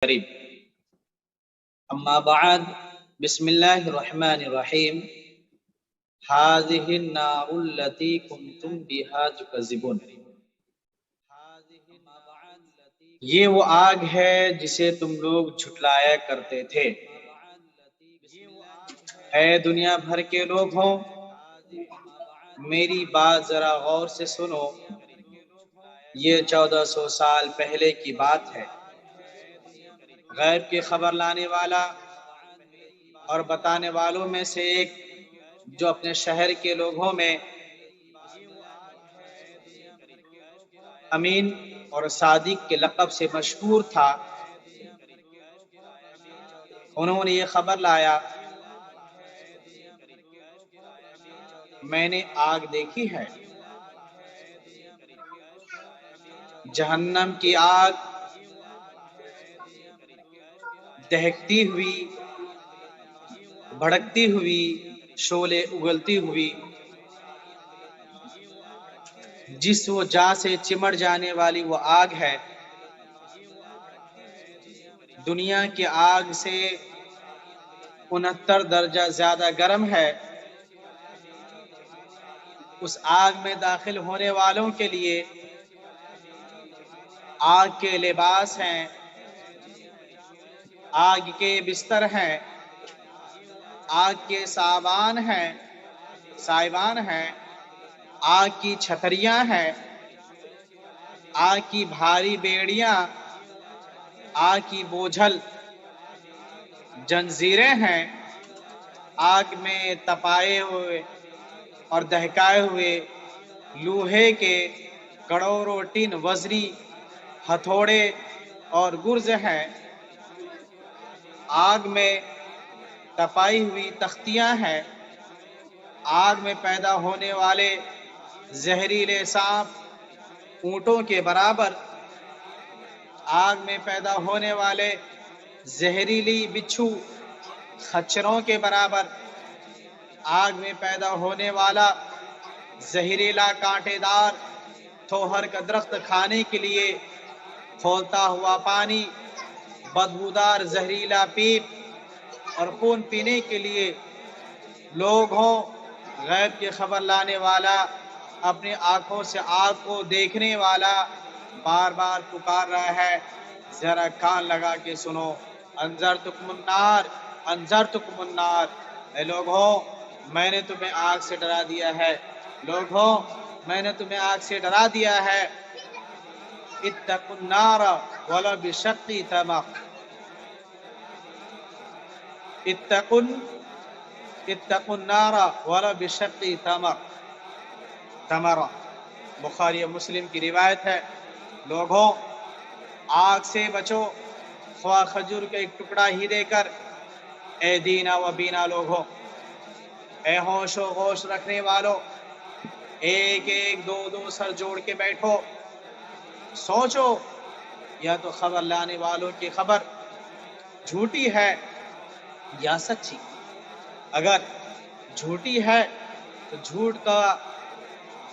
قریب اما بعد بسم اللہ الرحمن الرحیم هذه النار التي كنتم بها تكذبون، یہ وہ آگ ہے جسے تم لوگ جھٹلایا کرتے تھے۔ اے دنیا بھر کے لوگ ہو، میری بات ذرا غور سے سنو، یہ 1400 سال پہلے کی بات ہے۔ غیب کی خبر لانے والا اور بتانے والوں میں سے ایک جو اپنے شہر کے لوگوں میں امین اور صادق کے لقب سے مشہور تھا، انہوں نے یہ خبر لایا، میں نے آگ دیکھی ہے، جہنم کی آگ دہکتی ہوئی، بھڑکتی ہوئی، شعلے اگلتی ہوئی، جس وہ جا سے چمٹ جانے والی وہ آگ ہے، دنیا کی آگ سے 69 درجہ زیادہ گرم ہے۔ اس آگ میں داخل ہونے والوں کے لیے آگ کے لباس ہیں، آگ کے بستر ہیں، آگ کے سائبان ہیں، آگ کی چھتریاں ہیں، آگ کی بھاری بیڑیاں، آگ کی بوجھل جنزیریں ہیں، آگ میں تپائے ہوئے اور دہکائے ہوئے لوہے کے کروڑوں ٹن وزنی ہتھوڑے اور گرز ہیں، آگ میں تپائی ہوئی تختیاں ہیں، آگ میں پیدا ہونے والے زہریلے سانپ اونٹوں کے برابر، آگ میں پیدا ہونے والے زہریلی بچھو خچروں کے برابر، آگ میں پیدا ہونے والا زہریلا کانٹے دار تھوہر کا درخت کھانے کے لیے کھولتا ہوا پانی، بدبودار زہریلا پیپ اور خون پینے کے لیے لوگ ہوں۔ غیب کی خبر لانے والا، اپنی آنکھوں سے آگ کو دیکھنے والا بار بار پکار رہا ہے، ذرا کان لگا کے سنو، انذرتکم النار، انذرتکم النار، اے لوگ ہو میں نے تمہیں آگ سے ڈرا دیا ہے، لوگ ہو میں نے تمہیں آگ سے ڈرا دیا ہے، اتقوا النار ولو بشق تمر، اتقوا النار ولو بشق تمر، بخاری و مسلم کی روایت ہے۔ لوگوں آگ سے بچو، خواہ کھجور کا ایک ٹکڑا ہی دے کر۔ اے دینا و بینا لوگوں، اے ہوش و ہوش رکھنے والو، ایک ایک دو دو سر جوڑ کے بیٹھو، سوچو، یا تو خبر لانے والوں کی خبر جھوٹی ہے یا سچی۔ اگر جھوٹی ہے تو جھوٹ کا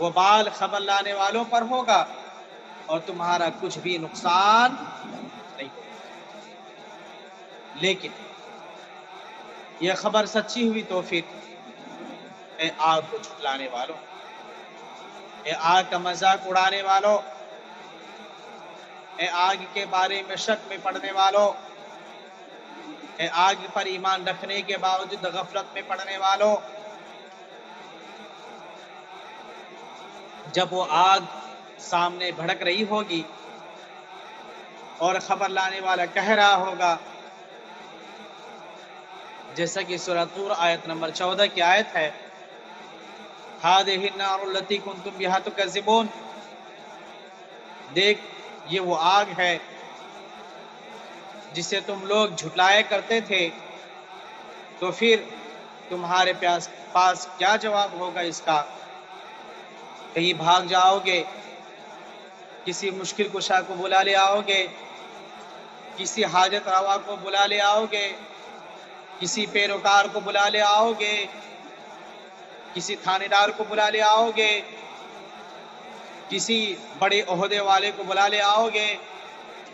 وبال خبر لانے والوں پر ہوگا اور تمہارا کچھ بھی نقصان نہیں ہوگا، لیکن یہ خبر سچی ہوئی تو پھر اے آگ کو جھٹلانے والوں، اے آگ کا مذاق اڑانے والوں، اے آگ کے بارے میں شک میں پڑنے والوں، اے آگ پر ایمان رکھنے کے باوجود غفلت میں پڑنے والوں، جب وہ آگ سامنے بھڑک رہی ہوگی اور خبر لانے والا کہہ رہا ہوگا، جیسا کہ سورہ طور آیت نمبر 14 کی آیت ہے، هذه النار التي كنتم بها تكذبون، دیکھ یہ وہ آگ ہے جسے تم لوگ جھٹلایا کرتے تھے، تو پھر تمہارے پاس کیا جواب ہوگا اس کا؟ کہیں بھاگ جاؤ گے، کسی مشکل کشا کو بلا لے آؤ گے، کسی حاجت روا کو بلا لے آؤ گے، کسی پیروکار کو بلا لے آؤ گے، کسی تھانے دار کو بلا لے آؤ گے، کسی بڑے عہدے والے کو بلا لے آؤ گے،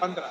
15।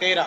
13।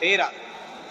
13।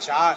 4।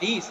30।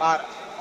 12।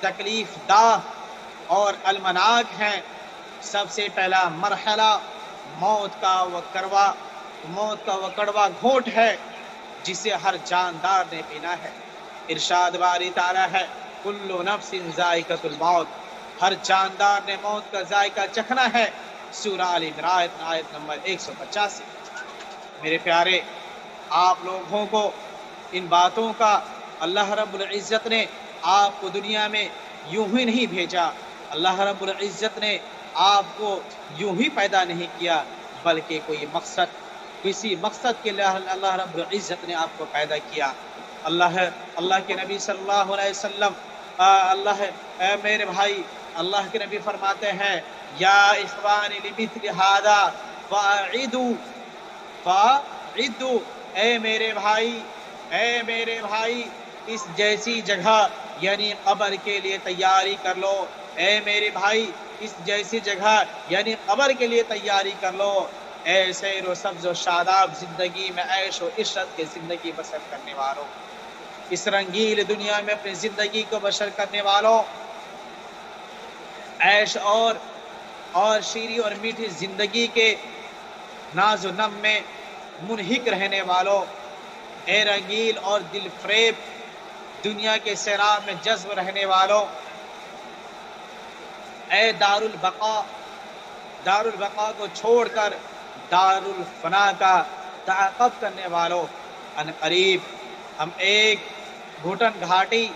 تکلیف دہ اور المناک ہیں۔ سب سے پہلا مرحلہ موت کا وہ کڑوا گھونٹ ہے جسے ہر جاندار نے پینا ہے۔ ارشاد باری تعالیٰ ہے کل نفس ذائقۃ الموت، ہر جاندار نے موت کا ذائقہ چکھنا ہے۔ سورہ آل عمران آیت نمبر 185۔ میرے پیارے، آپ لوگوں کو ان باتوں کا اللہ رب العزت نے آپ کو دنیا میں یوں ہی نہیں بھیجا، اللہ رب العزت نے آپ کو یوں ہی پیدا نہیں کیا، بلکہ کسی مقصد کے لیے اللہ رب العزت نے آپ کو پیدا کیا۔ اللہ کے نبی صلی اللہ علیہ وسلم میرے بھائی، اللہ کے نبی فرماتے ہیں یا اخوانی لمثل ھذا فاعدوا، اے میرے بھائی اس جیسی جگہ یعنی قبر کے لیے تیاری کر لو، اے میرے بھائی اس جیسی جگہ یعنی قبر کے لیے تیاری کر لو۔ اے سیر و سبز و شاداب زندگی میں عیش و عشرت کی زندگی بسر کرنے والوں، اس رنگیل دنیا میں اپنی زندگی کو بسر کرنے والوں، عیش اور شیریں اور میٹھی زندگی کے ناز و نم میں منہک رہنے والوں، اے رنگیل اور دل فریب دنیا کے سیراب میں جذب رہنے والوں، اے دار البقاء کو چھوڑ کر دار الفنا کا تعاقب کرنے والوں، ان قریب ہم ایک گھٹن گھاٹی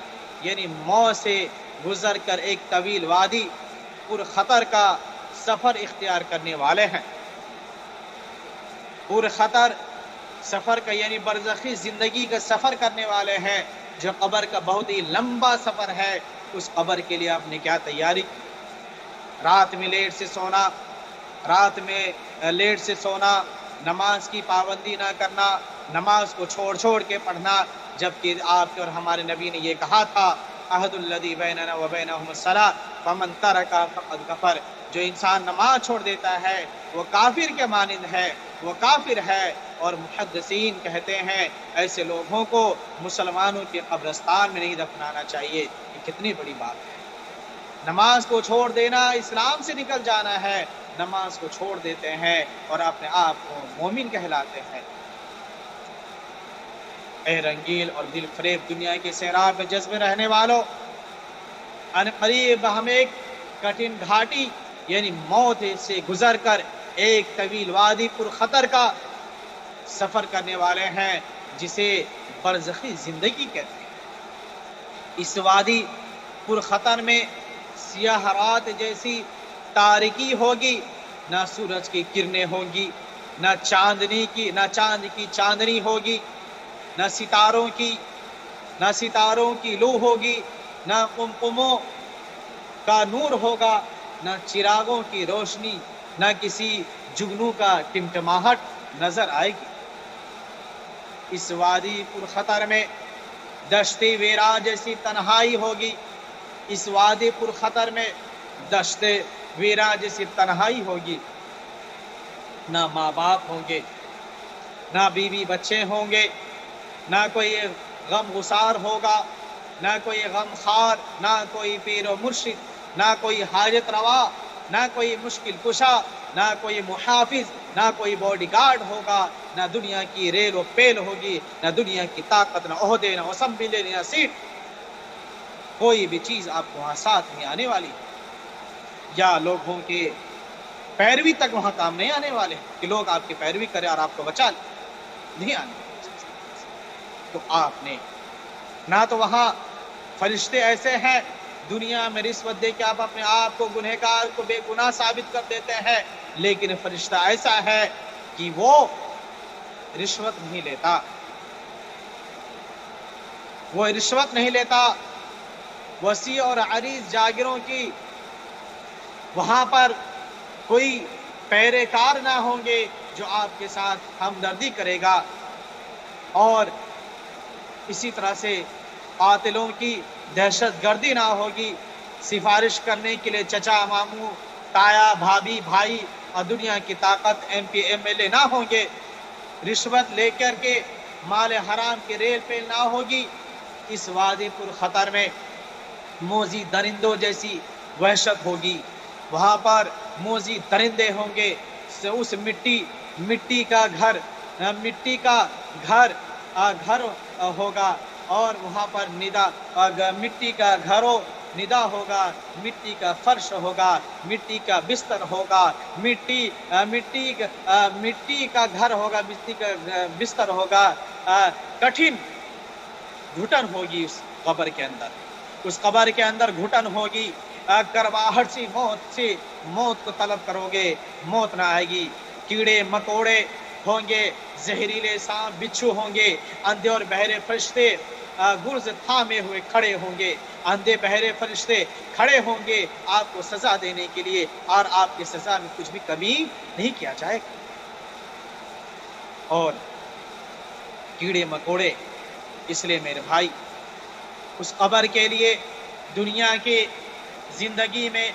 یعنی موت سے گزر کر ایک طویل وادی پر خطر کا سفر اختیار کرنے والے ہیں۔ پر خطر سفر کا یعنی برزخی زندگی کا سفر کرنے والے ہیں، جو قبر کا بہت ہی لمبا سفر ہے۔ اس قبر کے لیے آپ نے کیا تیاری کی؟ رات میں لیٹ سے سونا، نماز کی پابندی نہ کرنا، نماز کو چھوڑ کے پڑھنا، جبکہ آپ کے اور ہمارے نبی نے یہ کہا تھا عہد الذی بیننا وبینہم الصلاۃ فمن ترکھا فقد کفر، جو انسان نماز چھوڑ دیتا ہے وہ کافر کے مانند ہے، وہ کافر ہے۔ اور محدثین کہتے ہیں ایسے لوگوں کو مسلمانوں کے قبرستان میں نہیں دفنانا چاہیے۔ یہ کتنی بڑی بات ہے، نماز کو چھوڑ دینا اسلام سے نکل جانا ہے۔ نماز کو چھوڑ دیتے ہیں اور اپنے آپ کو مومن کہلاتے ہیں۔ اے رنگیل اور دل فریب دنیا کے سیراب میں جذب رہنے والوں، ان قریب ہم ایک کٹھن گھاٹی یعنی موت سے گزر کر ایک طویل وادی پر خطر کا سفر کرنے والے ہیں، جسے برزخی زندگی کہتے ہیں۔ اس وادی پر خطر میں سیاہ رات جیسی تاریکی ہوگی، نہ سورج کی کرنیں ہوں گی، نہ چاند کی چاندنی ہوگی، نہ ستاروں کی لو ہوگی، نہ قمقموں کا نور ہوگا، نہ چراغوں کی روشنی، نہ کسی جگنو کا ٹمٹماہٹ نظر آئے گی۔ اس وادی پر خطر میں دشت ویرا جیسی تنہائی ہوگی، اس وادی پر خطر میں دشت ویرا جیسی تنہائی ہوگی، نہ ماں باپ ہوں گے، نہ بیوی بچے ہوں گے، نہ کوئی غم گسار ہوگا، نہ کوئی غم خار، نہ کوئی پیر و مرشد، نہ کوئی حاجت روا، نہ کوئی مشکل کشا، نہ کوئی محافظ، نہ کوئی باڈی گارڈ ہوگا، نہ دنیا کی ریل و پیل ہوگی، نہ دنیا کی طاقت، نہ عہدے، نہ اسمبلی، نہ سیٹ، کوئی بھی چیز آپ کو وہاں ساتھ نہیں آنے والی، یا لوگوں کے پیروی تک وہاں کام نہیں آنے والے کہ لوگ آپ کی پیروی کریں اور آپ کو بچا لیں، نہیں آنے والے۔ تو آپ نے نہ تو وہاں فرشتے ایسے ہیں دنیا میں رشوت دے کے آپ اپنے آپ کو گنہگار کو بے گناہ ثابت کر دیتے ہیں، لیکن فرشتہ ایسا ہے کہ وہ رشوت نہیں لیتا، وسیع اور عریض جاگیروں کی وہاں پر کوئی پیرے کار نہ ہوں گے جو آپ کے ساتھ ہمدردی کرے گا، اور اسی طرح سے قاتلوں کی دہشت گردی نہ ہوگی، سفارش کرنے کے لیے چچا ماموں تایا بھابھی بھائی اور دنیا کی طاقت ایم پی ایم ایل اے نہ ہوں گے، رشوت لے کر کے مال حرام کی ریل پیل نہ ہوگی۔ اس وادی پر خطر میں موذی درندوں جیسی وحشت ہوگی، وہاں پر موذی درندے ہوں گے، اس مٹی کا گھر گھر ہوگا، اور وہاں پر مٹی کا گھر ندا ہوگا، مٹی کا فرش ہوگا، مٹی کا بستر ہوگا، مٹی کا گھر ہوگا، مٹی کا بستر ہوگا، کٹھن گھٹن ہوگی اس قبر کے اندر، اس قبر کے اندر گھٹن ہوگی، گرماہٹ سی موت کو طلب کرو گے، موت نہ آئے گی، کیڑے مکوڑے ہوں گے، زہریلے سانپ بچھو ہوں گے، اندھے اور بہرے فرشتے گرز تھامے ہوئے کھڑے ہوں گے، اندھے بہرے فرشتے کھڑے ہوں گے آپ کو سزا دینے کے لیے، اور آپ کی سزا میں کچھ بھی کمی نہیں کیا جائے گا۔ اور کیڑے مکوڑے، اس لیے میرے بھائی اس قبر کے لیے دنیا کی زندگی میں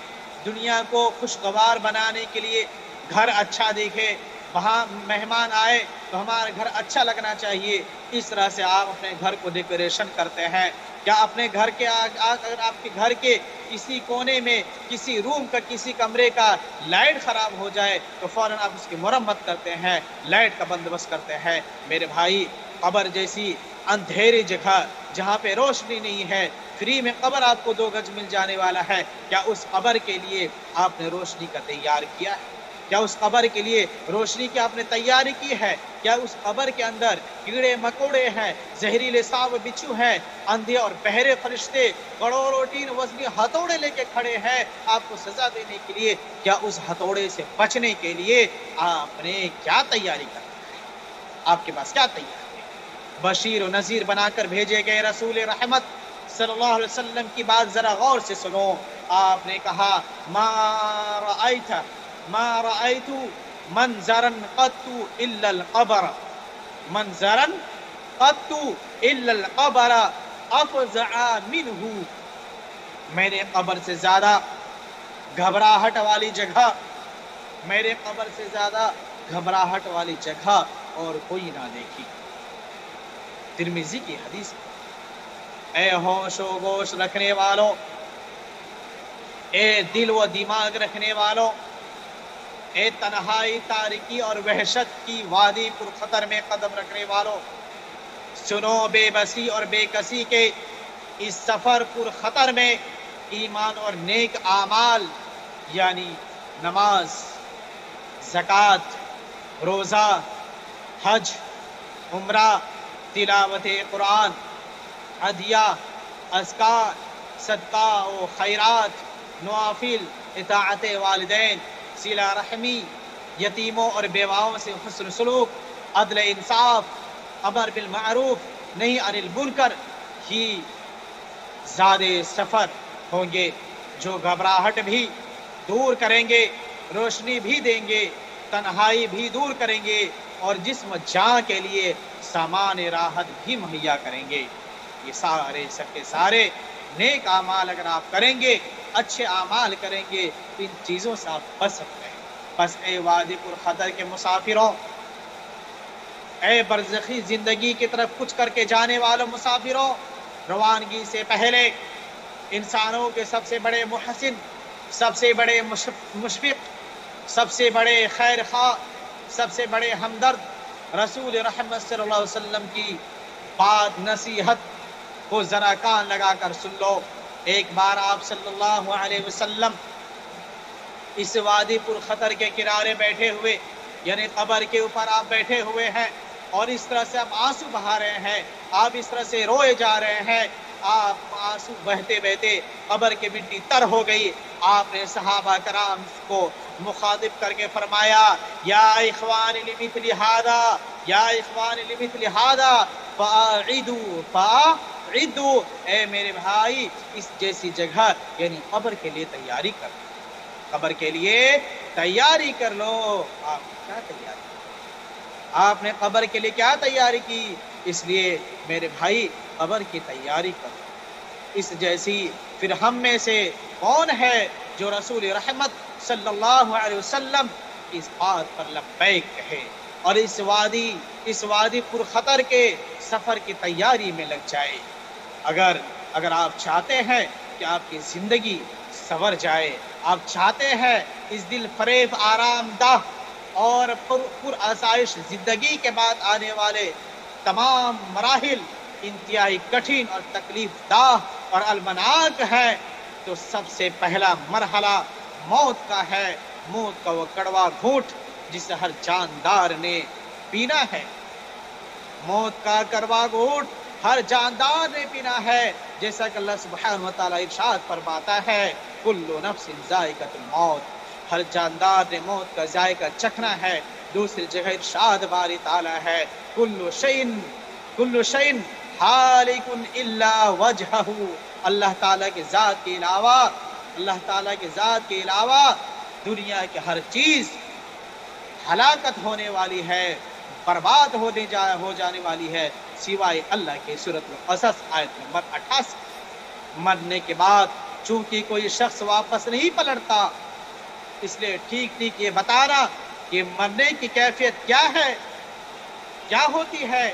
دنیا کو خوشگوار بنانے کے لیے گھر اچھا دیکھے، وہاں مہمان آئے تو ہمارا گھر اچھا لگنا چاہیے، اس طرح سے آپ اپنے گھر کو ڈیکوریشن کرتے ہیں۔ کیا اپنے گھر کے اگر آپ کے گھر کے کسی کونے میں کسی روم کا کسی کمرے کا لائٹ خراب ہو جائے تو فوراً آپ اس کی مرمت کرتے ہیں، لائٹ کا بندوبست کرتے ہیں؟ میرے بھائی قبر جیسی اندھیری جگہ جہاں پہ روشنی نہیں ہے، فری میں قبر آپ کو 2 گز مل جانے والا ہے، کیا اس قبر کے لیے آپ نے روشنی کا تیار کیا ہے؟ کیا اس قبر کے لیے روشنی کی آپ نے تیاری کی ہے؟ کیا اس قبر کے اندر کیڑے مکوڑے ہیں، زہریلے سانپ بچھو ہیں، اندھے اور بہرے فرشتے کروڑوں ٹین وزنی ہتھوڑے لے کے کھڑے ہیں آپ کو سزا دینے کے لیے؟ کیا اس ہتھوڑے سے بچنے کے لیے آپ نے کیا تیاری کر رکھا ہے؟ آپ کے پاس کیا تیاری ہے؟ بشیر و نذیر بنا کر بھیجے گئے رسول رحمت صلی اللہ علیہ وسلم کی بات ذرا غور سے سنو۔ آپ نے کہا ما رأيت منظرا قط الا القبر، منظرا قط الا القبر افزع منه، میں نے قبر سے زیادہ گھبراہٹ والی جگہ، میرے قبر سے زیادہ گھبراہٹ والی جگہ اور کوئی نہ دیکھی۔ ترمذی کی حدیث۔ اے ہوش و گوش رکھنے والوں، اے دل و دماغ رکھنے والوں، اے تنہائی، تاریکی اور وحشت کی وادی پر خطر میں قدم رکھنے والوں، سنو بے بسی اور بے کسی کے اس سفر پر خطر میں ایمان اور نیک اعمال یعنی نماز، زکوٰۃ، روزہ، حج، عمرہ، تلاوت قرآن، عدیہ، اذکار، صدقہ و خیرات، نوافل، اطاعت والدین، صلہ رحمی، یتیموں اور بیواؤں سے حسن سلوک، عدل انصاف، امر بالمعروف نہی عن المنکر ہی زیادہ سفر ہوں گے، جو گھبراہٹ بھی دور کریں گے، روشنی بھی دیں گے، تنہائی بھی دور کریں گے، اور جسم جان کے لیے سامان راحت بھی مہیا کریں گے۔ یہ سارے سب کے سارے نیک اعمال اگر آپ کریں گے، اچھے اعمال کریں گے تو ان چیزوں سے آپ بچ سکتے ہیں۔ بس اے وادی پر خطر کے مسافروں، اے برزخی زندگی کی طرف کچھ کر کے جانے والوں مسافروں، روانگی سے پہلے انسانوں کے سب سے بڑے محسن، سب سے بڑے مشفق، سب سے بڑے خیر خواہ، سب سے بڑے ہمدرد رسول رحمت صلی اللہ علیہ وسلم کی بات نصیحت کو ذرا کان لگا کر سن لو۔ ایک بار آپ صلی اللہ علیہ وسلم اس وادی پر خطر کے کنارے بیٹھے ہوئے، یعنی قبر کے اوپر آپ بیٹھے ہوئے ہیں، اور اس طرح سے آپ آنسو بہا رہے ہیں، آپ اس طرح سے روئے جا رہے ہیں، آپ آنسو بہتے بہتے قبر کی مٹی تر ہو گئی۔ آپ نے صحابہ کرام کو مخاطب کر کے فرمایا، یا اخوان لمثل ھذا، یا اخوان لمثل ھذا فاعدوا، اے میرے بھائی اس جیسی جگہ یعنی قبر کے لیے تیاری کر لو، قبر کے لیے تیاری کر لو۔ آپ کیا تیاری، آپ نے قبر کے لیے کیا تیاری کی؟ اس لیے میرے بھائی قبر کی تیاری کرو۔ اس جیسی پھر ہم میں سے کون ہے جو رسول رحمت صلی اللہ علیہ وسلم اس بات پر لبیک کہے اور اس وادی پر خطر کے سفر کی تیاری میں لگ جائے؟ اگر آپ چاہتے ہیں کہ آپ کی زندگی سنور جائے. آپ چاہتے ہیں اس دل فریب آرام دہ اور پر آسائش زندگی کے بعد آنے والے تمام مراحل انتہائی کٹھن اور تکلیف دہ اور المناک ہے، تو سب سے پہلا مرحلہ موت کا ہے. موت کا وہ کڑوا گھونٹ جسے ہر جاندار نے پینا ہے. موت کا کڑوا گھونٹ ہر جاندار نے پینا ہے، جیسا کہ اللہ سبحانہ و تعالیٰ ارشاد فرماتا ہے کل نفس ذائقۃ الموت. ہر جاندار نے موت کا ذائقہ چکھنا ہے. دوسری جگہ ارشاد باری تعالیٰ ہے کل شیء حالک الا وجہہ. اللہ تعالیٰ کے ذات کے علاوہ دنیا کی ہر چیز ہلاکت ہونے والی ہے، برباد ہو جانے والی ہے سوائے اللہ کے. سورۃ القصص آیت نمبر 88. مرنے کے بعد چونکہ کوئی شخص واپس نہیں پلٹتا، اس لیے ٹھیک یہ بتانا کہ مرنے کی کیفیت کیا ہے، کیا ہوتی ہے،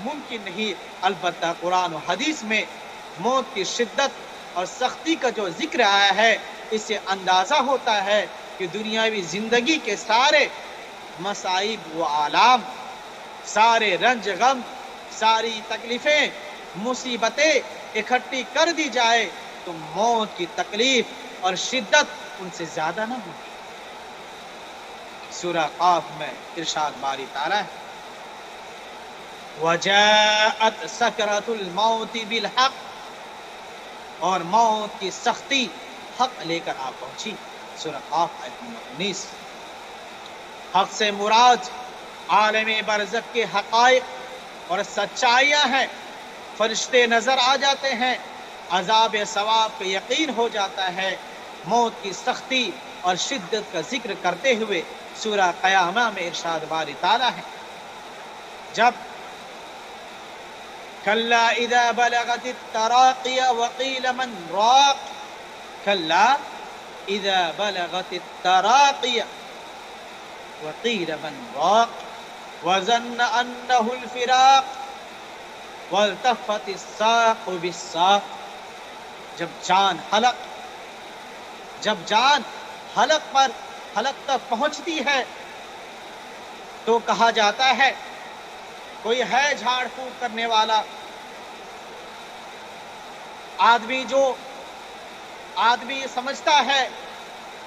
ممکن نہیں. البتہ قرآن و حدیث میں موت کی شدت اور سختی کا جو ذکر آیا ہے، اس سے اندازہ ہوتا ہے کہ دنیاوی زندگی کے سارے مصائب و آلام، سارے رنج غم، ساری تکلیفیں، مصیبتیں اکٹھی کر دی جائے تو موت کی تکلیف اور شدت ان سے زیادہ نہ ہوگی. سورہ قاف میں ارشاد باری تعالیٰ ہے وَجَاءَتْ سَكْرَةُ الْمَوْتِ بِالْحَقِّ، اور موت کی سختی حق لے کر آ پہنچی. سورہ قاف آیت نمبر 19. حق سے مراد عالم برزخ کے حقائق اور سچائیاں ہیں. فرشتے نظر آ جاتے ہیں، عذاب ثواب پہ یقین ہو جاتا ہے. موت کی سختی اور شدت کا ذکر کرتے ہوئے سورہ قیامہ میں ارشاد باری تعالیٰ ہے جب کلا اذا بلغت التراقی وقیل من راق، کلا اذا بلغت التراقی وقیل من راق وظن انه الفراق والتفت الساق بالساق. جب جان حلق تک پہنچتی ہے تو کہا جاتا ہے کوئی ہے جھاڑ پھونک کرنے والا. آدمی سمجھتا ہے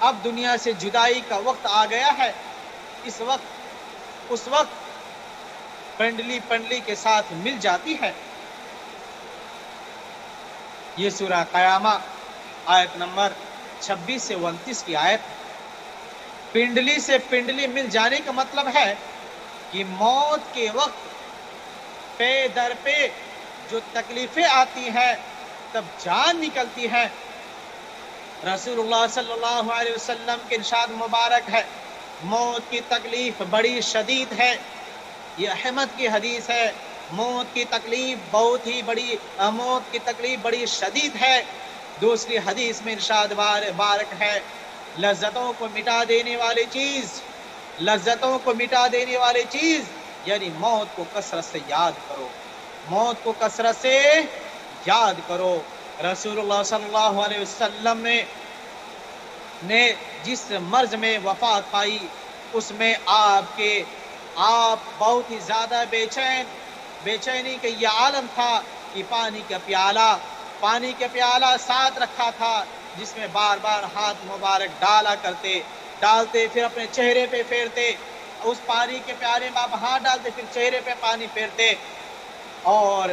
اب دنیا سے جدائی کا وقت آ گیا ہے. اس وقت پنڈلی کے ساتھ مل جاتی ہے. یہ سورہ قیامہ آیت نمبر 26 سے 29 کی آیت. پنڈلی سے پنڈلی مل جانے کا مطلب ہے کہ موت کے وقت پے در پہ جو تکلیفیں آتی ہیں تب جان نکلتی ہے. رسول اللہ صلی اللہ علیہ وسلم کے ارشاد مبارک ہے موت کی تکلیف بڑی شدید ہے. یہ احمد کی حدیث ہے. موت کی تکلیف بڑی شدید ہے. دوسری حدیث میں ارشاد بارک ہے لذتوں کو مٹا دینے والی چیز یعنی موت کو کثرت سے یاد کرو. رسول اللہ صلی اللہ علیہ وسلم نے جس مرض میں وفات پائی اس میں آپ بہت ہی زیادہ بےچینی کا یہ عالم تھا کہ پانی کا پیالہ ساتھ رکھا تھا جس میں بار بار ہاتھ مبارک ڈالتے پھر اپنے چہرے پہ پھیرتے. اس پانی کے پیالے میں آپ ہاتھ ڈالتے پھر چہرے پہ پانی پھیرتے اور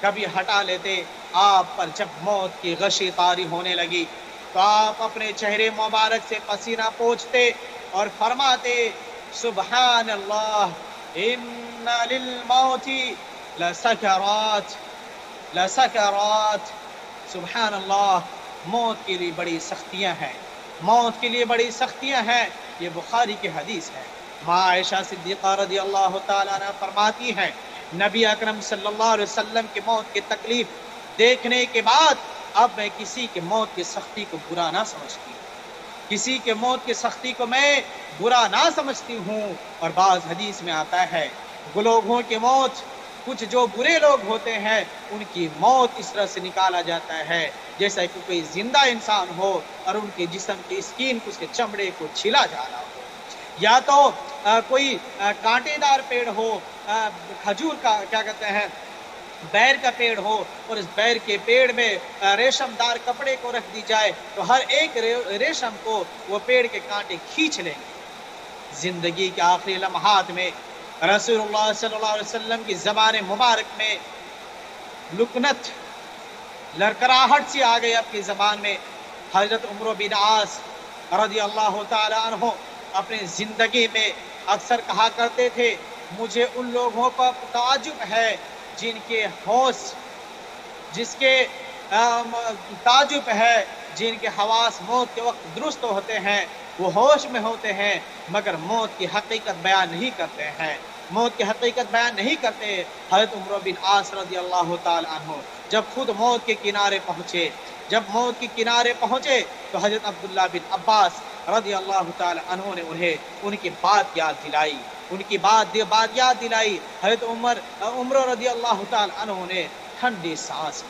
کبھی ہٹا لیتے. آپ پر جب موت کی غشی طاری ہونے لگی تو آپ اپنے چہرے مبارک سے پسینہ پوچھتے اور فرماتے سبحان اللہ ان للموت لسکرات. سبحان اللہ، موت کے لیے بڑی سختیاں ہیں. یہ بخاری کی حدیث ہے. ماں عائشہ صدیقہ رضی اللہ تعالیٰ عنہ فرماتی ہیں نبی اکرم صلی اللہ علیہ وسلم کی موت کی تکلیف دیکھنے کے بعد اب میں کسی کی موت کی سختی کو برا نہ سمجھتی ہوں. اور بعض حدیث میں آتا ہے لوگوں کی موت، کچھ جو برے لوگ ہوتے ہیں ان کی موت اس طرح سے نکالا جاتا ہے جیسا کہ کوئی زندہ انسان ہو اور ان کے جسم کی اسکین کو، اس کے چمڑے کو چھلا جا رہا ہو، یا تو کوئی کانٹے دار پیڑ ہو، کھجور کا کیا کہتے ہیں بیر کا پیڑ ہو، اور اس بیر کے پیڑ میں ریشم دار کپڑے کو رکھ دی جائے تو ہر ایک ریشم کو وہ پیڑ کے کانٹے کھینچ لیں گے۔ زندگی کے آخری لمحات میں رسول اللہ صلی اللہ علیہ وسلم کی زبان مبارک میں لکنت، لڑکراہٹ سی آ گئی آپ کی زبان میں۔ حضرت عمرو بن عاص رضی اللہ تعالی عنہ اپنی زندگی میں اکثر کہا کرتے تھے، مجھے ان لوگوں پر تعجب ہے جن کے ہوش، جس کے تعجب ہے جن کے حواس موت کے وقت درست ہوتے ہیں، وہ ہوش میں ہوتے ہیں مگر موت کی حقیقت بیان نہیں کرتے ہیں، موت کی حقیقت بیان نہیں کرتے۔ حضرت عمرو بن عاص رضی اللہ تعالی عنہ جب خود موت کے کنارے پہنچے، جب موت کے کنارے پہنچے تو حضرت عبداللہ بن عباس رضی اللہ تعالی عنہ نے انہیں ان کی بات یاد دلائی، ان کی بات یاد دلائی۔ حضرت عمر رضی اللہ تعالی عنہ نے ٹھنڈی سانس،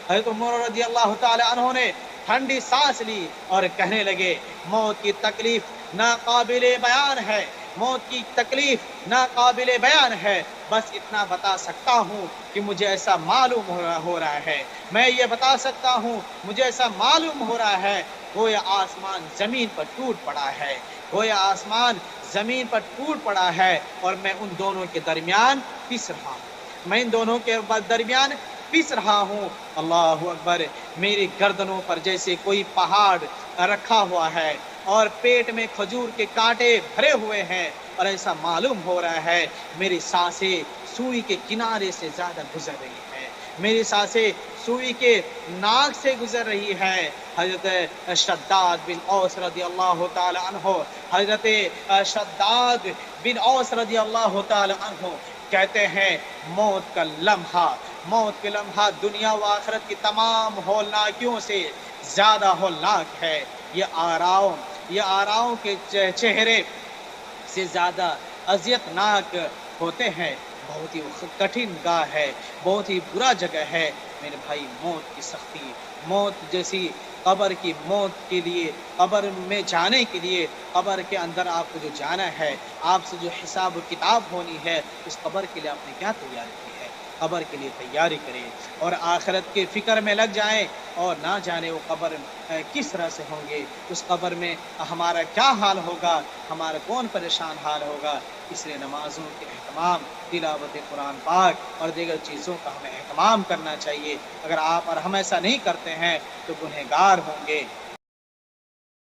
حضرت عمر رضی اللہ تعالی عنہ نے ٹھنڈی سانس لی اور کہنے لگے، موت کی تکلیف ناقابل بیان ہے، موت کی تکلیف ناقابل بیان ہے، بس اتنا بتا سکتا ہوں کہ مجھے ایسا معلوم ہو رہا ہے، میں یہ بتا سکتا ہوں مجھے ایسا معلوم ہو رہا ہے گویا آسمان زمین پر ٹوٹ پڑا ہے، گویا آسمان زمین پر ٹوٹ پڑا ہے اور میں ان دونوں کے درمیان پس رہا ہوں، میں ان دونوں کے درمیان پس رہا ہوں۔ اللہ اکبر، میری گردنوں پر جیسے کوئی پہاڑ رکھا ہوا ہے اور پیٹ میں کھجور کے کانٹے بھرے ہوئے ہیں، اور ایسا معلوم ہو رہا ہے میری سانسیں سوئی کے کنارے سے زیادہ گزر رہی ہے، میری سانسیں سوئی کے ناک سے گزر رہی ہے۔ حضرت شداد بن اوس رضی اللہ تعالی عنہ، حضرت شداد بن اوس رضی اللہ تعالی عنہ کہتے ہیں، موت کا لمحہ، موت کے لمحہ دنیا و آخرت کی تمام ہولناکیوں سے زیادہ ہولناک ہے۔ یہ آراؤں کے چہرے سے زیادہ اذیت ناک ہوتے ہیں، بہت ہی کٹھن گاہ ہے، بہت ہی برا جگہ ہے میرے بھائی۔ موت کی سختی، موت جیسی قبر کی موت کے لیے، قبر میں جانے کے لیے، قبر کے اندر آپ کو جو جانا ہے، آپ سے جو حساب و کتاب ہونی ہے، اس قبر کے لیے آپ نے کیا تیاری کی ہے؟ قبر کے لیے تیاری کریں اور آخرت کے فکر میں لگ جائیں، اور نہ جانے وہ قبر کس طرح سے ہوں گے، اس قبر میں ہمارا کیا حال ہوگا، ہمارا کون پریشان حال ہوگا۔ اس لیے نمازوں کے اہتمام، تلاوت قرآن پاک اور دیگر چیزوں کا ہمیں اہتمام کرنا چاہیے۔ اگر آپ اور ہم ایسا نہیں کرتے ہیں تو گنہگار ہوں گے۔